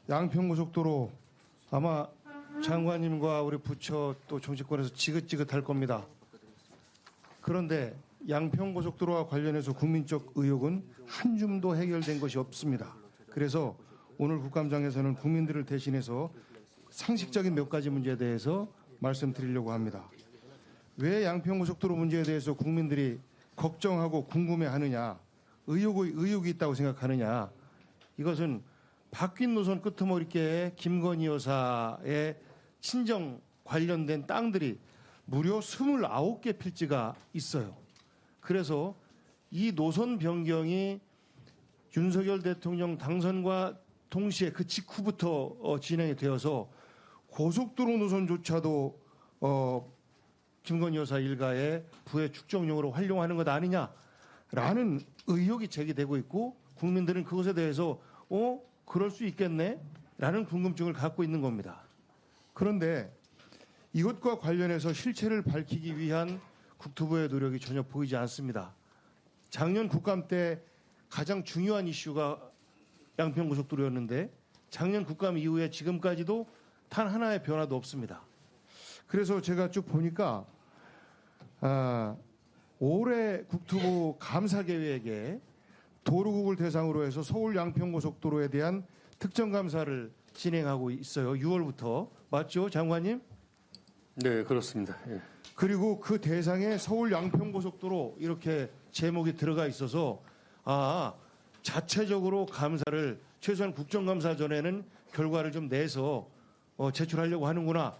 양평고속도로 아마 장관님과 우리 부처 또 정치권에서 지긋지긋할 겁니다. 그런데 양평고속도로와 관련해서 국민적 의혹은 한 줌도 해결된 것이 없습니다. 그래서 오늘 국감장에서는 국민들을 대신해서 상식적인 몇 가지 문제에 대해서 말씀드리려고 합니다. 왜 양평고속도로 문제에 대해서 국민들이 걱정하고 궁금해하느냐, 의혹이 있다고 생각하느냐, 이것은 바뀐 노선 끄트머리께 김건희 여사의 친정 관련된 땅들이 무려 29개 필지가 있어요. 그래서 이 노선 변경이 윤석열 대통령 당선과 동시에 그 직후부터 진행이 되어서 고속도로 노선조차도 김건희 여사 일가의 부의 축적용으로 활용하는 것 아니냐라는 의혹이 제기되고 있고, 국민들은 그것에 대해서 그럴 수 있겠네? 라는 궁금증을 갖고 있는 겁니다. 그런데 이것과 관련해서 실체를 밝히기 위한 국토부의 노력이 전혀 보이지 않습니다. 작년 국감 때 가장 중요한 이슈가 양평고속도로였는데 작년 국감 이후에 지금까지도 단 하나의 변화도 없습니다. 그래서 제가 쭉 보니까 올해 국토부 감사계획에 도로국을 대상으로 해서 서울 양평고속도로에 대한 특정 감사를 진행하고 있어요. 6월부터. 맞죠, 장관님? 네, 그렇습니다. 예. 그리고 그 대상에 서울 양평고속도로 이렇게 제목이 들어가 있어서 자체적으로 감사를 최소한 국정감사 전에는 결과를 좀 내서 제출하려고 하는구나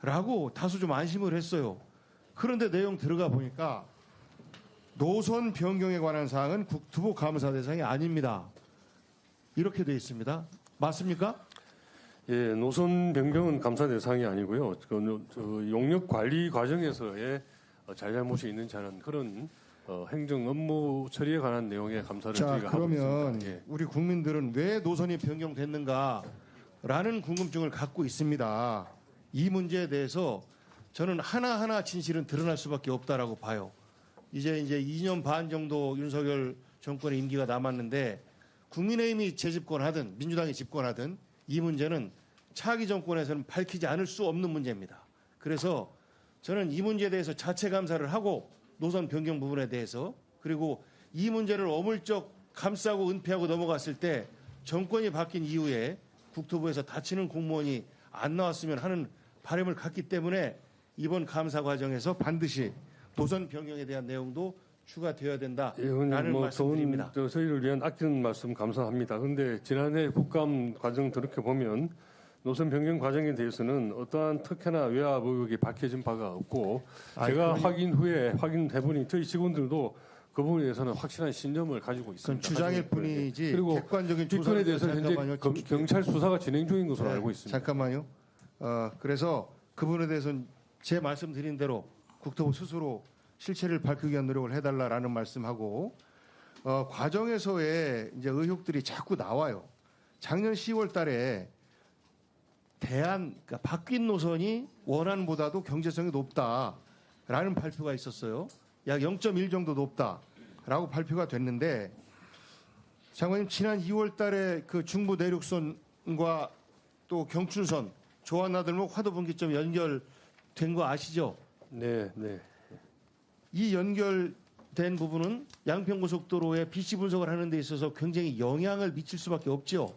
라고 다소 좀 안심을 했어요. 그런데 내용 들어가 보니까 노선 변경에 관한 사항은 국토부 감사 대상이 아닙니다. 이렇게 되어 있습니다. 맞습니까? 예, 노선 변경은 감사 대상이 아니고요. 용역 관리 과정에서의 잘잘못이 있는지 하는 그런 행정 업무 처리에 관한 내용의 감사를 저희가 하고 있습니다. 그러면 예. 우리 국민들은 왜 노선이 변경됐는가라는 궁금증을 갖고 있습니다. 이 문제에 대해서 저는 하나하나 진실은 드러날 수밖에 없다라고 봐요. 이제 2년 반 정도 윤석열 정권의 임기가 남았는데 국민의힘이 재집권하든 민주당이 집권하든 이 문제는 차기 정권에서는 밝히지 않을 수 없는 문제입니다. 그래서 저는 이 문제에 대해서 자체 감사를 하고 노선 변경 부분에 대해서, 그리고 이 문제를 어물쩍 감싸고 은폐하고 넘어갔을 때 정권이 바뀐 이후에 국토부에서 다치는 공무원이 안 나왔으면 하는 바람을 갖기 때문에 이번 감사 과정에서 반드시 노선 변경에 대한 내용도 추가되어야 된다라는 말씀드립니다. 저희를 위한 아끼는 말씀 감사합니다. 그런데 지난해 국감 과정 그렇게 보면 노선 변경 과정에 대해서는 어떠한 특혜나 외압 의혹이 밝혀진 바가 없고, 제가 확인해보니 저희 직원들도 그 부분에 대해서는 확실한 신념을 가지고 있습니다. 주장일 뿐이지 그리고 객관적인 이 건에 대해서는 현재 경찰 수사가 진행 중인 것으로 알고 있습니다. 잠깐만요. 그래서 그 부분에 대해서는 제 말씀드린 대로 국토부 스스로 실체를 밝히기 위한 노력을 해달라라는 말씀하고, 과정에서의 이제 의혹들이 자꾸 나와요. 작년 10월 달에 그러니까 바뀐 노선이 원안보다도 경제성이 높다라는 발표가 있었어요. 약 0.1 정도 높다라고 발표가 됐는데, 장관님 지난 2월 달에 그 중부 내륙선과 또 경춘선 조한나들목 화도분기점 연결된 거 아시죠? 네, 네. 이 연결된 부분은 양평고속도로의 BC 분석을 하는 데 있어서 굉장히 영향을 미칠 수밖에 없죠.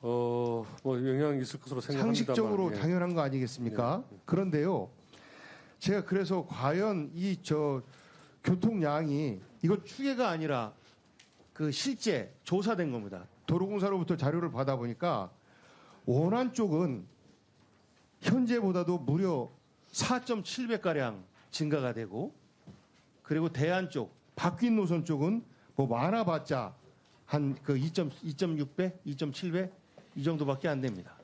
영향이 있을 것으로 생각합니다만. 상식적으로 예. 당연한 거 아니겠습니까? 네. 그런데요, 제가 그래서 과연 이 교통량이 이거 추계가 아니라 그 실제 조사된 겁니다. 도로공사로부터 자료를 받아보니까 원안 쪽은 현재보다도 무려 4.7배가량 증가가 되고, 그리고 대안 쪽, 바뀐 노선 쪽은 뭐 많아봤자 한 그 2.6배, 2.7배 이 정도밖에 안 됩니다.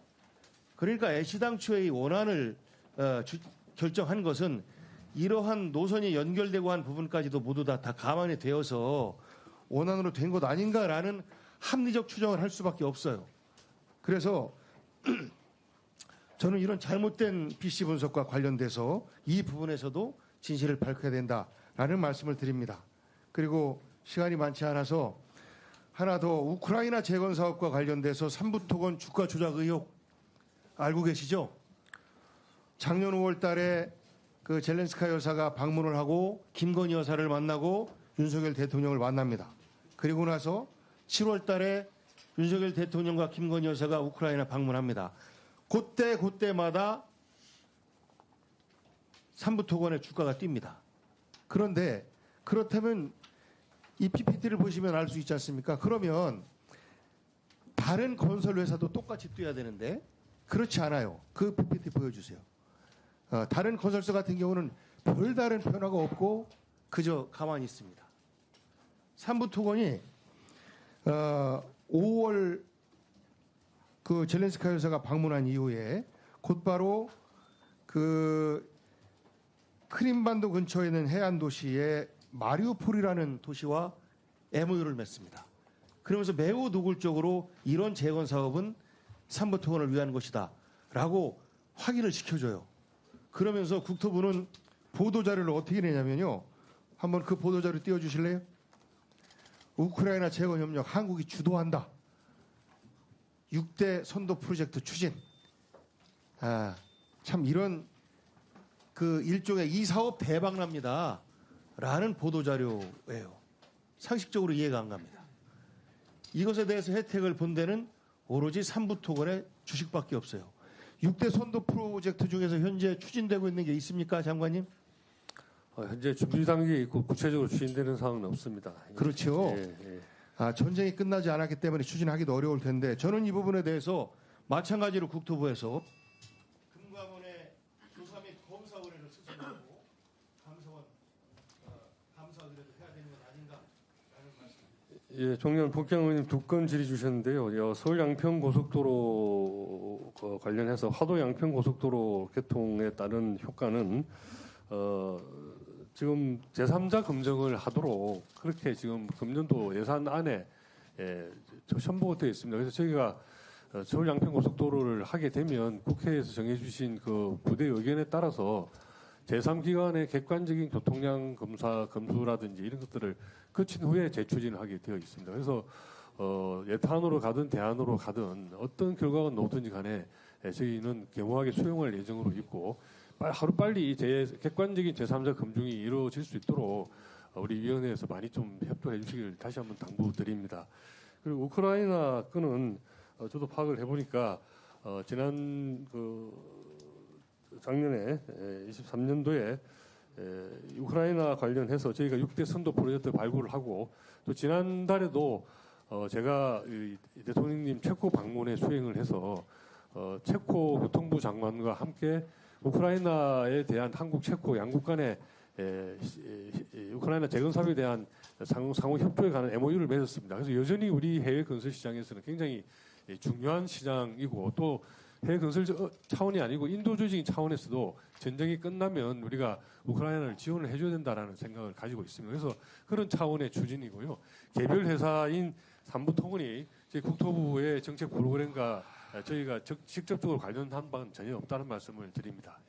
그러니까 애시당초의 원안을 결정한 것은 이러한 노선이 연결되고 한 부분까지도 모두 다 감안이 되어서 원안으로 된 것 아닌가라는 합리적 추정을 할 수밖에 없어요. 그래서 저는 이런 잘못된 BC 분석과 관련돼서 이 부분에서도 진실을 밝혀야 된다라는 말씀을 드립니다. 그리고 시간이 많지 않아서 하나 더 우크라이나 재건 사업과 관련돼서 삼부토건 주가 조작 의혹 알고 계시죠? 작년 5월 달에 그 젤렌스카 여사가 방문을 하고 김건희 여사를 만나고 윤석열 대통령을 만납니다. 그리고 나서 7월 달에 윤석열 대통령과 김건희 여사가 우크라이나 방문합니다. 그때마다 삼부토건의 주가가 뜁니다. 그런데 그렇다면 이 PPT를 보시면 알 수 있지 않습니까? 그러면 다른 건설 회사도 똑같이 뛰어야 되는데 그렇지 않아요. 그 PPT 보여주세요. 다른 건설사 같은 경우는 별다른 변화가 없고 그저 가만히 있습니다. 삼부토건이 5월 그 젤렌스카 여사가 방문한 이후에 곧바로 그 크림반도 근처에 있는 해안 도시의 마리우폴이라는 도시와 MOU를 맺습니다. 그러면서 매우 노골적으로 이런 재건 사업은 삼부토건을 위한 것이다라고 확인을 시켜줘요. 그러면서 국토부는 보도자료를 어떻게 내냐면요. 한번 그 보도자료 띄워주실래요? 우크라이나 재건 협력 한국이 주도한다. 6대 선도 프로젝트 추진. 참 이런 그 일종의 이 사업 대박 납니다. 라는 보도자료예요. 상식적으로 이해가 안 갑니다. 이것에 대해서 혜택을 본 데는 오로지 삼부토건의 주식밖에 없어요. 6대 선도 프로젝트 중에서 현재 추진되고 있는 게 있습니까, 장관님? 현재 준비 단계에 있고 구체적으로 추진되는 사항은 없습니다. 그렇죠. 예. 전쟁이 끝나지 않았기 때문에 추진하기도 어려울 텐데 저는 이 부분에 대해서 마찬가지로 국토부에서 금감원의 조사 및 검사 의뢰를 수정하고 감사 의뢰도 해야 되는 건 아닌가라는 말씀. 예, 종년 복경 의원님 두 건 질의 주셨는데요. 서울 양평 고속도로 관련해서 화도 양평 고속도로 개통에 따른 효과는 지금 제3자 검증을 하도록 그렇게 지금 금년도 예산 안에 선보가 되어 있습니다. 그래서 저희가 서울 양평 고속도로를 하게 되면 국회에서 정해주신 그 부대 의견에 따라서 제3기관의 객관적인 교통량 검수라든지 이런 것들을 거친 후에 재추진하게 되어 있습니다. 그래서 예탄으로 가든 대안으로 가든 어떤 결과가 나오든지 간에 저희는 겸허하게 수용할 예정으로 있고 하루빨리 객관적인 제3자 검증이 이루어질 수 있도록 우리 위원회에서 많이 좀 협조해 주시길 다시 한번 당부드립니다. 그리고 우크라이나 건은 저도 파악을 해보니까 지난 작년에 23년도에 우크라이나 관련해서 저희가 6대 선도 프로젝트 발굴을 하고 또 지난달에도 제가 대통령님 체코 방문에 수행을 해서 체코 교통부 장관과 함께 우크라이나에 대한 한국, 체코 양국 간의 우크라이나 재건 사업에 대한 상호 협조에 관한 MOU를 맺었습니다. 그래서 여전히 우리 해외 건설 시장에서는 굉장히 중요한 시장이고 또 해외 건설 차원이 아니고 인도주의적인 차원에서도 전쟁이 끝나면 우리가 우크라이나를 지원을 해줘야 된다라는 생각을 가지고 있습니다. 그래서 그런 차원의 추진이고요. 개별 회사인 삼부토건이 저희 국토부의 정책 프로그램과 저희가 직접적으로 관련한 바는 전혀 없다는 말씀을 드립니다.